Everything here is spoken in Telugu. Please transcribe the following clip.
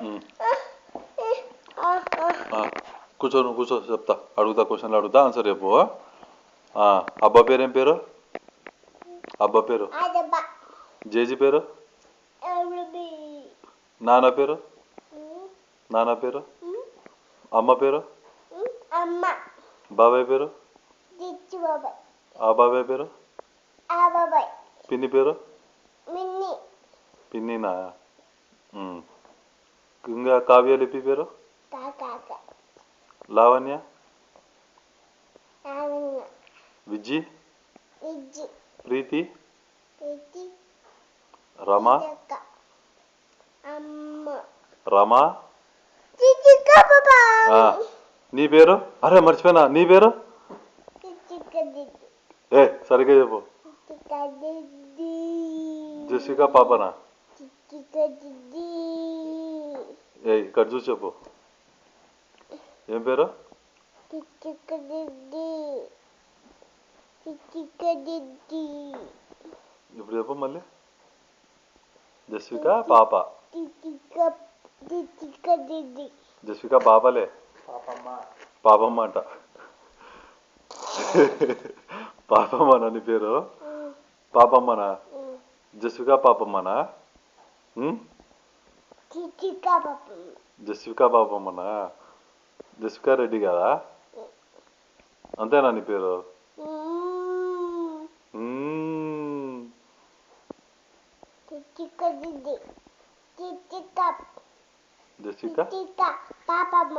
ఉమ్. కూర్చో, నువ్వు కూర్చో, చెప్తా. అడుగుతా, క్వశ్చన్లు అడుగుతా, ఆన్సర్ చెప్పు. అబ్బా పేరు ఏం పేరు? అబ్బా పేరు. జేజీ పేరు? నాన్న పేరు? నాన్న పేరు? అమ్మ పేరు? బాబాయ్ పేరు? ఆ బాబాయ్ పేరు? పిన్ని పేరు? పిన్నినా? ఇంకా కావ్య లిపి పేరు? లావణ్య? విజ్జి? ప్రీతి? రమా? రమా? నీ పేరు? అరే మర్చిపోయినా, నీ పేరు? సరిగ్గా చెప్పు. జెసికా పాపనా? ఇక్కడ చూసి చెప్పు. ఏం పేరు? ఇప్పుడు చెప్పు మళ్ళీ. జస్విక పాప. జస్విక పాపలే. పాపమ్మ అంట. పాపమ్మనా నీ పేరు? పాపమ్మనా? జస్విక పాపమ్మనా? జస్విక పాపమ్మనా? జస్విక రెడ్డి కదా? అంతేనా నీ పేరు? జస్విక పాపమ్మ.